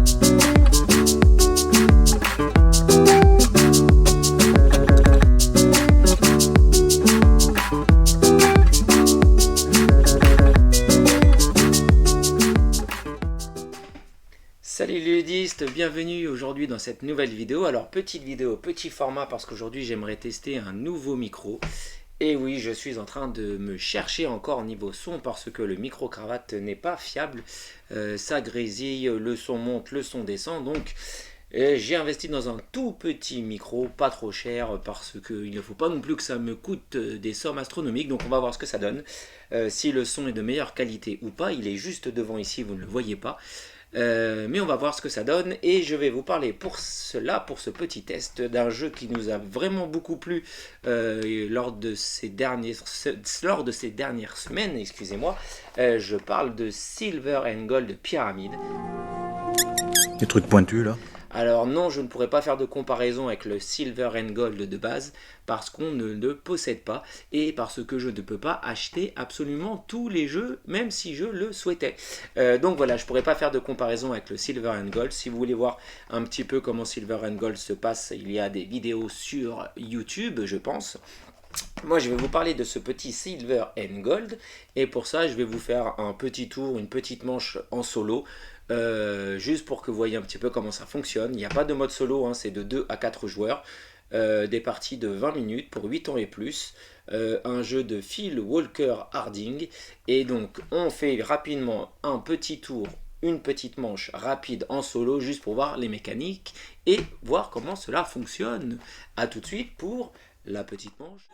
Salut les ludistes, bienvenue aujourd'hui dans cette nouvelle vidéo. Alors petite vidéo, petit format parce qu'aujourd'hui j'aimerais tester un nouveau micro. Et oui, je suis en train de me chercher encore au niveau son parce que le micro-cravate n'est pas fiable. Ça grésille, le son monte, le son descend. Donc j'ai investi dans un tout petit micro, pas trop cher parce qu'il ne faut pas non plus que ça me coûte des sommes astronomiques. Donc on va voir ce que ça donne. Si le son est de meilleure qualité ou pas, il est juste devant ici, vous ne le voyez pas. Mais on va voir ce que ça donne et je vais vous parler pour ce petit test d'un jeu qui nous a vraiment beaucoup plu lors de ces dernières semaines, excusez-moi. Je parle de Silver and Gold Pyramid. Des trucs pointus là. Alors non, je ne pourrais pas faire de comparaison avec le Silver and Gold de base parce qu'on ne le possède pas et parce que je ne peux pas acheter absolument tous les jeux même si je le souhaitais. Donc voilà, je ne pourrais pas faire de comparaison avec le Silver and Gold. Si vous voulez voir un petit peu comment Silver and Gold se passe, il y a des vidéos sur YouTube, je pense. Moi je vais vous parler de ce petit Silver and Gold et pour ça je vais vous faire un petit tour, une petite manche en solo. Juste pour que vous voyez un petit peu comment ça fonctionne. Il n'y a pas de mode solo, hein, c'est de 2 à 4 joueurs. Des parties de 20 minutes pour 8 ans et plus. Un jeu de Phil Walker Harding. Et donc on fait rapidement un petit tour, une petite manche rapide en solo juste pour voir les mécaniques et voir comment cela fonctionne. A tout de suite pour la petite manche.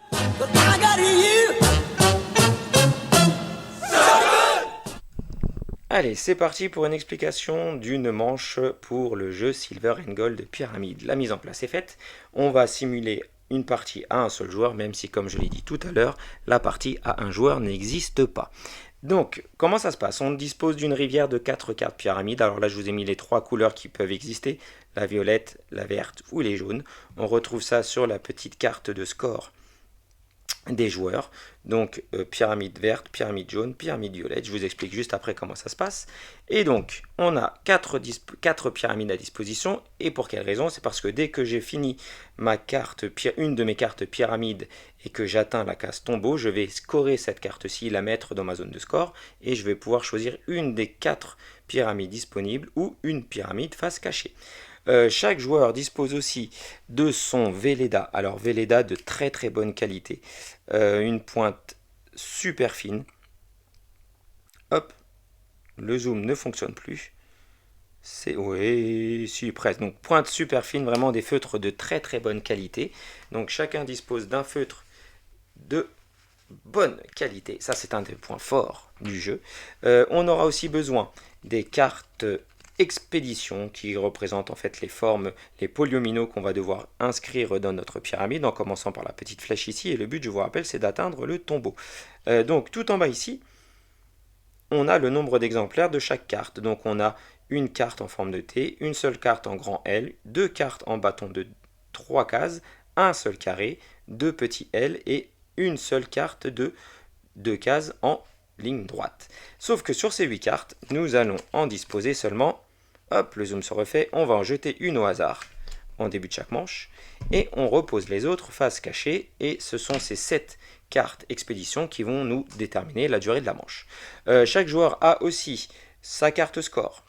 Allez, c'est parti pour une explication d'une manche pour le jeu Silver and Gold Pyramid. La mise en place est faite. On va simuler une partie à un seul joueur, même si, comme je l'ai dit tout à l'heure, la partie à un joueur n'existe pas. Donc, comment ça se passe? On dispose d'une rivière de 4 cartes pyramides. Alors là, je vous ai mis les 3 couleurs qui peuvent exister, la violette, la verte ou les jaunes. On retrouve ça sur la petite carte de score des joueurs, donc pyramide verte, pyramide jaune, pyramide violette. Je vous explique juste après comment ça se passe. Et donc on a 4 pyramides à disposition. Et pour quelle raison? C'est parce que dès que j'ai fini une de mes cartes pyramide et que j'atteins la case tombeau, je vais scorer cette carte-ci, la mettre dans ma zone de score et je vais pouvoir choisir une des 4 pyramides disponibles ou une pyramide face cachée. Chaque joueur dispose aussi de son Velleda. Alors Velleda de très très bonne qualité. Une pointe super fine. Hop, le zoom ne fonctionne plus. Oui, si presque. Donc pointe super fine, vraiment des feutres de très très bonne qualité. Donc chacun dispose d'un feutre de bonne qualité. Ça c'est un des points forts du jeu. On aura aussi besoin des cartes expédition qui représente en fait les formes, les polyomino qu'on va devoir inscrire dans notre pyramide en commençant par la petite flèche ici et le but, je vous rappelle, c'est d'atteindre le tombeau. Donc tout en bas ici, on a le nombre d'exemplaires de chaque carte. Donc on a une carte en forme de T, une seule carte en grand L, 2 cartes en bâton de 3 cases, un seul carré, 2 petits L et une seule carte de 2 cases en ligne droite. Sauf que sur ces 8 cartes, nous allons en disposer seulement. Hop, le zoom se refait, on va en jeter une au hasard en début de chaque manche et on repose les autres face cachée et ce sont ces 7 cartes expédition qui vont nous déterminer la durée de la manche. Chaque joueur a aussi sa carte score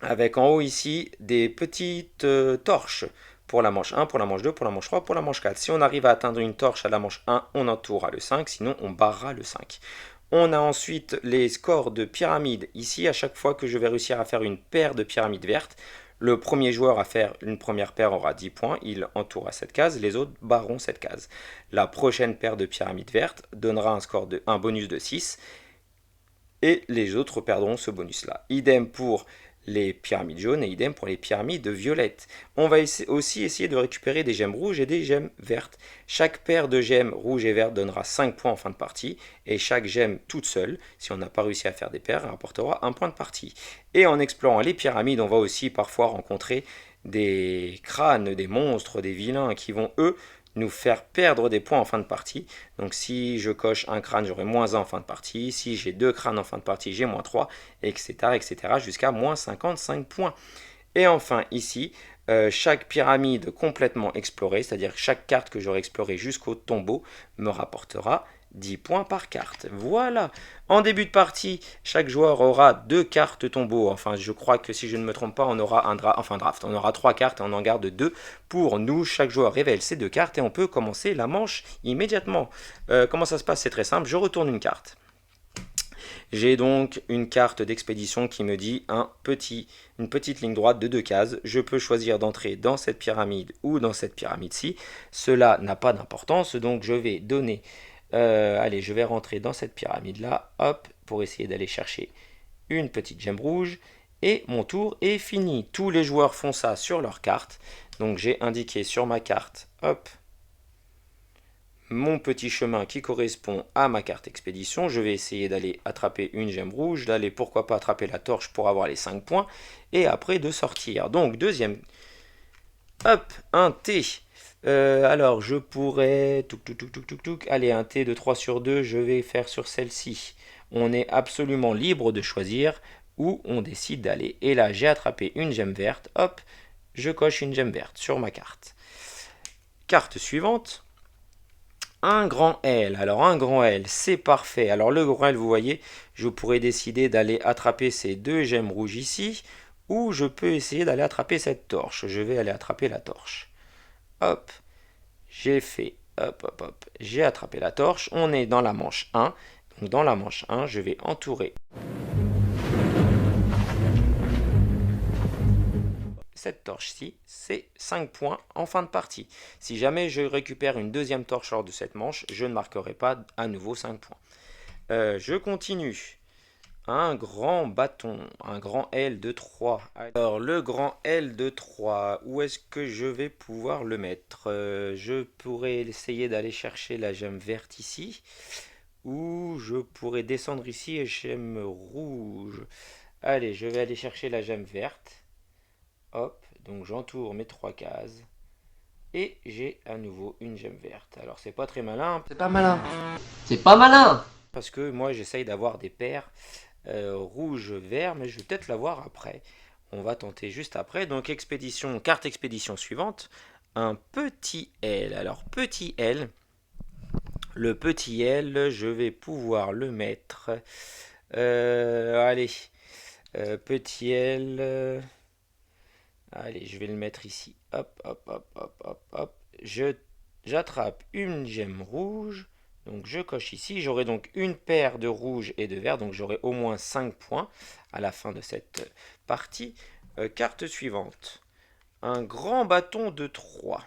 avec en haut ici des petites torches pour la manche 1, pour la manche 2, pour la manche 3, pour la manche 4. Si on arrive à atteindre une torche à la manche 1, on entourera le 5, sinon on barrera le 5. On a ensuite les scores de pyramide. Ici, à chaque fois que je vais réussir à faire une paire de pyramides vertes, le premier joueur à faire une première paire aura 10 points, il entourera cette case, les autres barreront cette case. La prochaine paire de pyramides vertes donnera un bonus de 6 et les autres perdront ce bonus-là. Idem pour les pyramides jaunes et idem pour les pyramides violettes. On va aussi essayer de récupérer des gemmes rouges et des gemmes vertes. Chaque paire de gemmes rouges et vertes donnera 5 points en fin de partie et chaque gemme toute seule, si on n'a pas réussi à faire des paires, rapportera 1 point de partie. Et en explorant les pyramides, on va aussi parfois rencontrer des crânes, des monstres, des vilains qui vont eux nous faire perdre des points en fin de partie. Donc si je coche un crâne, j'aurai moins 1 en fin de partie. Si j'ai 2 crânes en fin de partie, j'ai moins 3, etc. etc. jusqu'à moins 55 points. Et enfin ici, chaque pyramide complètement explorée, c'est-à-dire chaque carte que j'aurai explorée jusqu'au tombeau, me rapportera 10 points par carte. Voilà. En début de partie, chaque joueur aura 2 cartes tombeau. Enfin, je crois que si je ne me trompe pas, on aura un draft. On aura 3 cartes et on en garde 2 pour nous. Chaque joueur révèle ses 2 cartes et on peut commencer la manche immédiatement. Comment ça se passe? C'est très simple. Je retourne une carte. J'ai donc une carte d'expédition qui me dit une petite ligne droite de 2 cases. Je peux choisir d'entrer dans cette pyramide ou dans cette pyramide-ci. Cela n'a pas d'importance, donc je vais donner... allez, je vais rentrer dans cette pyramide-là, hop, pour essayer d'aller chercher une petite gemme rouge. Et mon tour est fini. Tous les joueurs font ça sur leur carte. Donc j'ai indiqué sur ma carte, hop, mon petit chemin qui correspond à ma carte expédition. Je vais essayer d'aller attraper une gemme rouge, d'aller pourquoi pas attraper la torche pour avoir les 5 points, et après de sortir. Donc deuxième, hop, un T. Alors je pourrais, allez, un T de 3 sur 2, je vais faire sur celle-ci. On est absolument libre de choisir où on décide d'aller. Et là j'ai attrapé une gemme verte, hop, je coche une gemme verte sur ma carte. Carte suivante. Un grand L. Alors un grand L, c'est parfait. Alors le grand L, vous voyez, je pourrais décider d'aller attraper ces 2 gemmes rouges ici, ou je peux essayer d'aller attraper cette torche. Je vais aller attraper la torche. Hop, j'ai fait, hop, j'ai attrapé la torche. On est dans la manche 1. Donc dans la manche 1, je vais entourer cette torche-ci, c'est 5 points en fin de partie. Si jamais je récupère une deuxième torche lors de cette manche, je ne marquerai pas à nouveau 5 points. Je continue. Un grand bâton, un grand L de 3. Alors le grand L de 3, où est-ce que je vais pouvoir le mettre? Je pourrais essayer d'aller chercher la gemme verte ici, ou je pourrais descendre ici et gemme rouge. Allez, je vais aller chercher la gemme verte. Hop, donc j'entoure mes 3 cases. Et j'ai à nouveau une gemme verte. Alors c'est pas très malin. C'est pas malin. C'est pas malin. Parce que moi j'essaye d'avoir des paires rouge-vert, mais je vais peut-être l'avoir après. On va tenter juste après. Donc expédition, carte expédition suivante. Un petit L. Alors petit L. Le petit L, je vais pouvoir le mettre. Allez. Petit L... Allez, je vais le mettre ici. Hop, hop, hop, hop, hop, hop. J'attrape une gemme rouge. Donc je coche ici. J'aurai donc une paire de rouge et de vert. Donc j'aurai au moins 5 points à la fin de cette partie. Carte suivante. Un grand bâton de 3.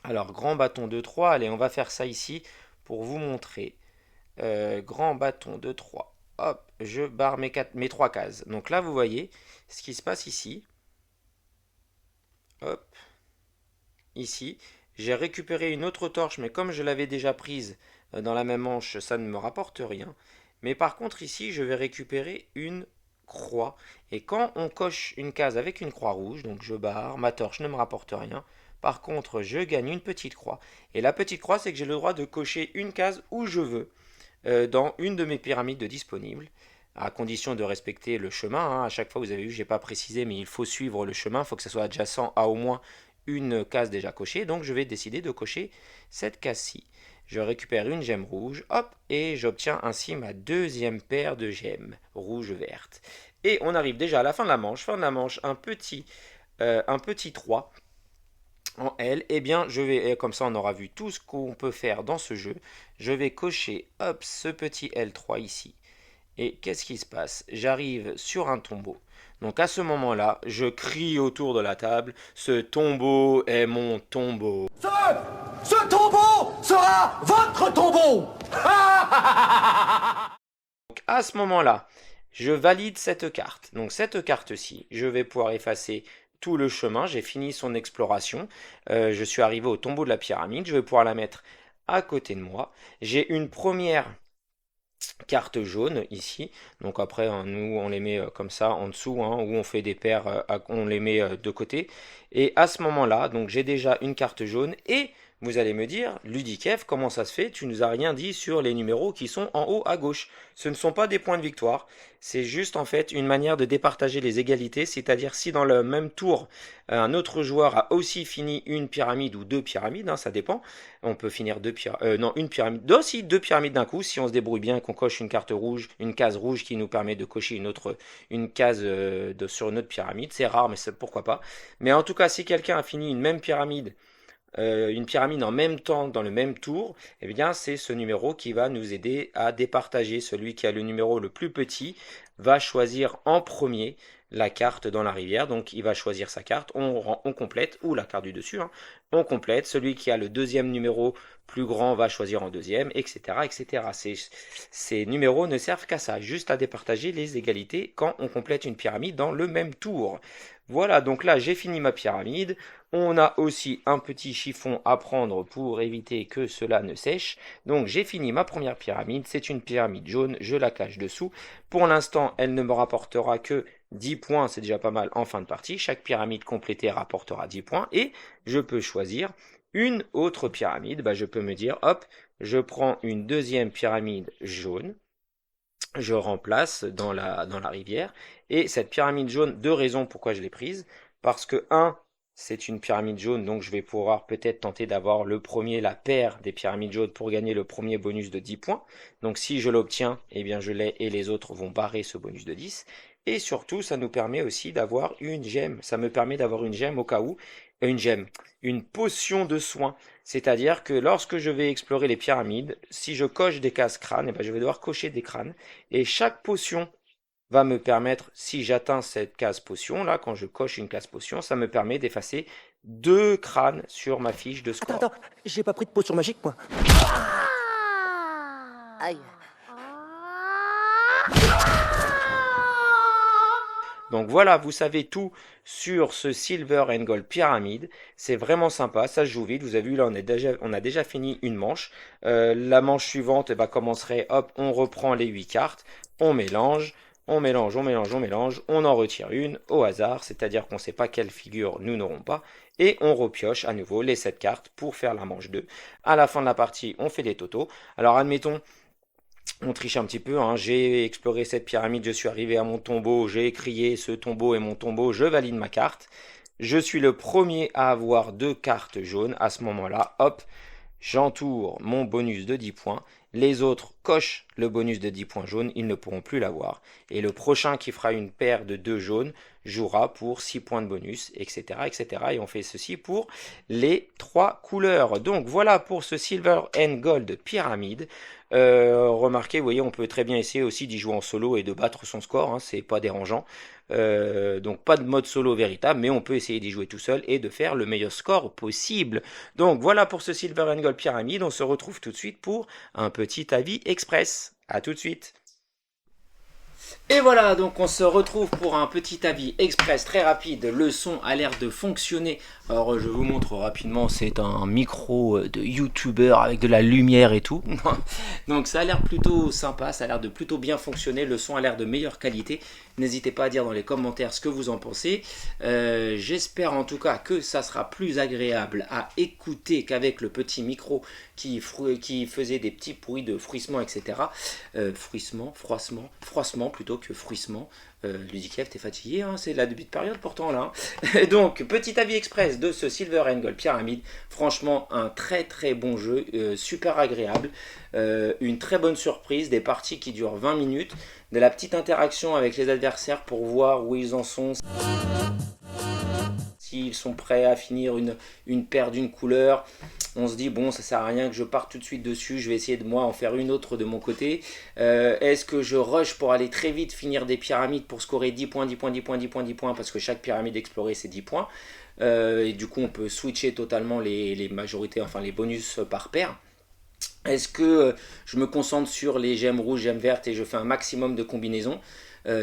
Alors, grand bâton de 3. Allez, on va faire ça ici pour vous montrer. Grand bâton de 3. Hop, je barre mes 3 cases. Donc là, vous voyez ce qui se passe ici. Hop, ici, j'ai récupéré une autre torche, mais comme je l'avais déjà prise dans la même manche, ça ne me rapporte rien. Mais par contre, ici, je vais récupérer une croix. Et quand on coche une case avec une croix rouge, donc je barre, ma torche ne me rapporte rien. Par contre, je gagne une petite croix. Et la petite croix, c'est que j'ai le droit de cocher une case où je veux, dans une de mes pyramides disponibles. À condition de respecter le chemin. Hein. À chaque fois, vous avez vu, je n'ai pas précisé, mais il faut suivre le chemin. Il faut que ça soit adjacent à au moins une case déjà cochée. Donc, je vais décider de cocher cette case-ci. Je récupère une gemme rouge, hop, et j'obtiens ainsi ma deuxième paire de gemmes rouge-verte. Et on arrive déjà à la fin de la manche. Fin de la manche, un petit 3 en L. Eh bien, je vais, comme ça, on aura vu tout ce qu'on peut faire dans ce jeu. Je vais cocher, hop, ce petit L3 ici. Et qu'est-ce qui se passe? J'arrive sur un tombeau. Donc à ce moment-là, je crie autour de la table, ce tombeau est mon tombeau. Ce tombeau sera votre tombeau. Donc à ce moment-là, je valide cette carte. Donc cette carte-ci, je vais pouvoir effacer tout le chemin. J'ai fini son exploration. Je suis arrivé au tombeau de la pyramide. Je vais pouvoir la mettre à côté de moi. J'ai une première carte jaune ici, donc après nous on les met comme ça en dessous, hein, où on fait des paires, on les met de côté, et à ce moment là, donc j'ai déjà une carte jaune, et Vous allez me dire, Ludikev, comment ça se fait? Tu nous as rien dit sur les numéros qui sont en haut à gauche. Ce ne sont pas des points de victoire, c'est juste en fait une manière de départager les égalités, c'est-à-dire si dans le même tour, un autre joueur a aussi fini une pyramide ou deux pyramides, hein, ça dépend. On peut finir une pyramide, aussi deux pyramides d'un coup, si on se débrouille bien, qu'on coche une carte rouge, une case rouge qui nous permet de cocher une case sur une autre pyramide. C'est rare, mais pourquoi pas. Mais en tout cas, si quelqu'un a fini une pyramide en même temps dans le même tour, eh bien c'est ce numéro qui va nous aider à départager. Celui qui a le numéro le plus petit va choisir en premier la carte dans la rivière, donc il va choisir sa carte, on complète, ou la carte du dessus, hein, on complète, celui qui a le deuxième numéro plus grand va choisir en deuxième, etc. etc. Ces numéros ne servent qu'à ça, juste à départager les égalités quand on complète une pyramide dans le même tour. Voilà, donc là j'ai fini ma pyramide. On a aussi un petit chiffon à prendre pour éviter que cela ne sèche. Donc j'ai fini ma première pyramide, c'est une pyramide jaune, je la cache dessous. Pour l'instant, elle ne me rapportera que 10 points, c'est déjà pas mal en fin de partie. Chaque pyramide complétée rapportera 10 points et je peux choisir une autre pyramide. Je peux me dire, hop, je prends une deuxième pyramide jaune. Je remplace dans la rivière. Et cette pyramide jaune, deux raisons pourquoi je l'ai prise. Parce que, c'est une pyramide jaune, donc je vais pouvoir peut-être tenter d'avoir la paire des pyramides jaunes pour gagner le premier bonus de 10 points. Donc si je l'obtiens, eh bien je l'ai et les autres vont barrer ce bonus de 10. Et surtout, ça nous permet aussi d'avoir une gemme. Ça me permet d'avoir une gemme au cas où. Une potion de soin. C'est-à-dire que lorsque je vais explorer les pyramides, si je coche des cases crânes, eh bien, je vais devoir cocher des crânes. Et chaque potion va me permettre, si j'atteins cette case potion, là, quand je coche une case potion, ça me permet d'effacer 2 crânes sur ma fiche de score. Attends, j'ai pas pris de potion magique, moi. Aïe. Donc voilà, vous savez tout sur ce Silver and Gold Pyramide. C'est vraiment sympa, ça se joue vite. Vous avez vu là, on a déjà fini une manche. La manche suivante commencerait, hop, on reprend les 8 cartes, on mélange, on en retire une au hasard, c'est-à-dire qu'on ne sait pas quelle figure nous n'aurons pas. Et on repioche à nouveau les 7 cartes pour faire la manche 2. À la fin de la partie, on fait des totaux. Alors admettons, on triche un petit peu, hein. J'ai exploré cette pyramide, je suis arrivé à mon tombeau, j'ai crié ce tombeau est mon tombeau, je valide ma carte. Je suis le premier à avoir 2 cartes jaunes. À ce moment-là, hop, j'entoure mon bonus de 10 points. Les autres cochent le bonus de 10 points jaunes, ils ne pourront plus l'avoir. Et le prochain qui fera une paire de 2 jaunes jouera pour 6 points de bonus, etc., etc. Et on fait ceci pour les 3 couleurs. Donc voilà pour ce Silver and Gold Pyramide. Remarquez, vous voyez, on peut très bien essayer aussi d'y jouer en solo et de battre son score, hein, c'est pas dérangeant. Donc pas de mode solo véritable, mais on peut essayer d'y jouer tout seul et de faire le meilleur score possible. Donc voilà pour ce Silver and Gold Pyramide, on se retrouve tout de suite pour un petit avis express. À tout de suite. Et voilà, donc on se retrouve pour un petit avis express très rapide. Le son a l'air de fonctionner. Alors je vous montre rapidement, c'est un micro de youtubeur avec de la lumière et tout. Donc ça a l'air plutôt sympa, ça a l'air de plutôt bien fonctionner. Le son a l'air de meilleure qualité. N'hésitez pas à dire dans les commentaires ce que vous en pensez. J'espère en tout cas que ça sera plus agréable à écouter qu'avec le petit micro qui faisait des petits bruits de fruissement, etc. Froissement plutôt que fruissement. Ludikev, t'es fatigué, hein, c'est la début de période pourtant là. Hein. Donc, petit avis express de ce Silver and Gold Pyramide. Franchement, un très très bon jeu, super agréable. Une très bonne surprise, des parties qui durent 20 minutes, de la petite interaction avec les adversaires pour voir où ils en sont. S'ils sont prêts à finir une paire d'une couleur, on se dit bon, ça sert à rien que je parte tout de suite dessus, je vais essayer de moi en faire une autre de mon côté. Est-ce que je rush pour aller très vite finir des pyramides pour scorer 10 points, 10 points, 10 points, 10 points, 10 points, parce que chaque pyramide explorée c'est 10 points. Et du coup on peut switcher totalement les majorités, enfin les bonus par paire. Est-ce que je me concentre sur les gemmes rouges, gemmes vertes et je fais un maximum de combinaisons?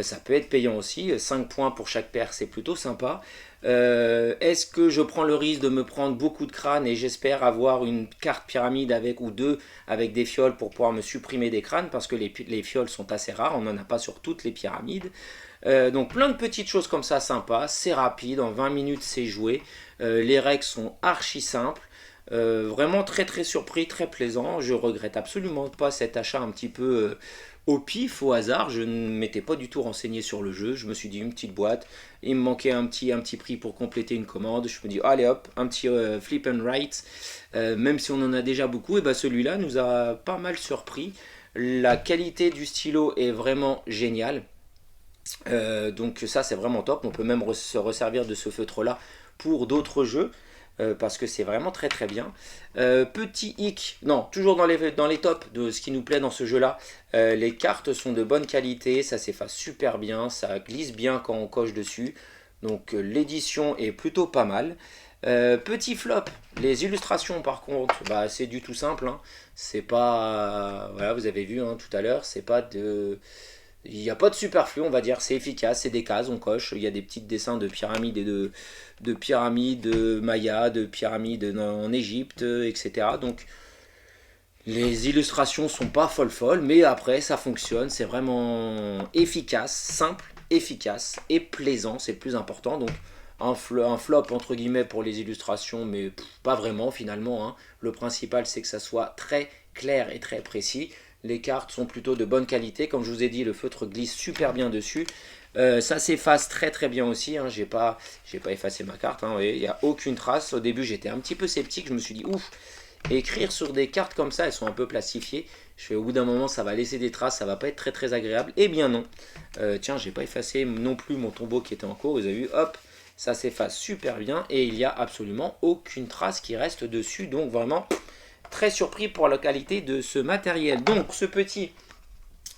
Ça peut être payant aussi, 5 points pour chaque paire, c'est plutôt sympa. Est-ce que je prends le risque de me prendre beaucoup de crânes et j'espère avoir une carte pyramide ou deux avec des fioles pour pouvoir me supprimer des crânes, parce que les fioles sont assez rares, on n'en a pas sur toutes les pyramides. Donc plein de petites choses comme ça sympas, c'est rapide, en 20 minutes c'est joué, les règles sont archi simples. Vraiment très très surpris, très plaisant. Je regrette absolument pas cet achat un petit peu au pif, au hasard. Je ne m'étais pas du tout renseigné sur le jeu. Je me suis dit une petite boîte. Il me manquait un petit prix pour compléter une commande. Je me dis allez hop, un petit flip and write. Même si on en a déjà beaucoup, et ben celui-là nous a pas mal surpris. La qualité du stylo est vraiment géniale. Donc ça c'est vraiment top. On peut même se resservir de ce feutre là pour d'autres jeux. Parce que c'est vraiment très très bien. Petit hic, non, toujours dans les tops de ce qui nous plaît dans ce jeu là, les cartes sont de bonne qualité, ça s'efface super bien, ça glisse bien quand on coche dessus, donc l'édition est plutôt pas mal. Petit flop, les illustrations par contre, bah, c'est du tout simple, hein. C'est pas, voilà, vous avez vu hein, tout à l'heure, c'est pas de... Il n'y a pas de superflu, on va dire, c'est efficace, c'est des cases, on coche, il y a des petits dessins de pyramides et de pyramides Maya, de pyramides en Égypte, etc. Donc les illustrations sont pas folles, mais après ça fonctionne, c'est vraiment efficace, simple, efficace et plaisant, c'est le plus important. Donc un flop entre guillemets pour les illustrations, mais pas vraiment finalement, hein. Le principal c'est que ça soit très clair et très précis. Les cartes sont plutôt de bonne qualité. Comme je vous ai dit, le feutre glisse super bien dessus. Ça s'efface très très bien aussi. Hein. J'ai pas effacé ma carte. Hein, vous voyez, il n'y a aucune trace. Au début, j'étais un petit peu sceptique. Je me suis dit, ouf, écrire sur des cartes comme ça, elles sont un peu plastifiées. Je fais au bout d'un moment, ça va laisser des traces. Ça va pas être très très agréable. Eh bien non. Tiens, j'ai pas effacé non plus mon tombeau qui était en cours. Vous avez vu, hop, ça s'efface super bien. Et il n'y a absolument aucune trace qui reste dessus. Donc vraiment... Très surpris pour la qualité de ce matériel. Donc ce petit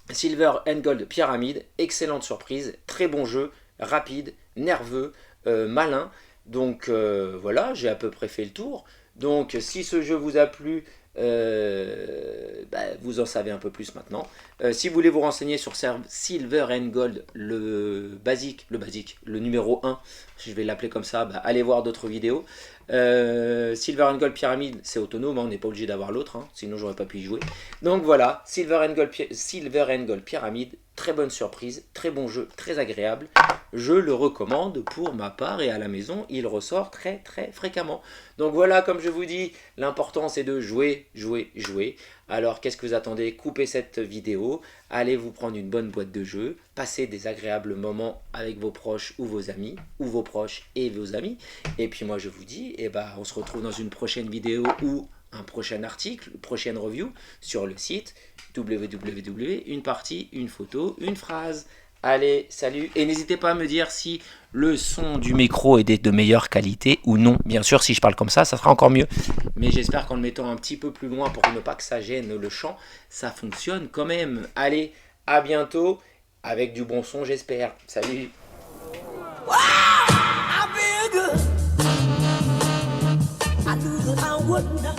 Silver and Gold Pyramide, excellente surprise, très bon jeu, rapide, nerveux, malin. Donc voilà, j'ai à peu près fait le tour. Donc si ce jeu vous a plu, vous en savez un peu plus maintenant. Si vous voulez vous renseigner sur Silver and Gold, le numéro 1, je vais l'appeler comme ça, allez voir d'autres vidéos. Silver and Gold Pyramide, c'est autonome, hein, on n'est pas obligé d'avoir l'autre, hein, sinon j'aurais pas pu y jouer. Donc voilà, Silver and Gold Pyramide, très bonne surprise, très bon jeu, très agréable. Je le recommande pour ma part et à la maison, il ressort très très fréquemment. Donc voilà, comme je vous dis, l'important c'est de jouer, jouer, jouer. Alors qu'est-ce que vous attendez? Coupez cette vidéo, allez vous prendre une bonne boîte de jeux, passez des agréables moments avec vos proches ou vos amis, ou vos proches et vos amis. Et puis moi je vous dis, on se retrouve dans une prochaine vidéo ou un prochain article, une prochaine review sur le site www. Une partie, une photo, une phrase. Allez, salut, et n'hésitez pas à me dire si le son du micro est de meilleure qualité ou non. Bien sûr, si je parle comme ça sera encore mieux. Mais j'espère qu'en le mettant un petit peu plus loin pour ne pas que ça gêne le chant, ça fonctionne quand même. Allez, à bientôt, avec du bon son j'espère. Salut. Wow, I feel good. I knew that I would not.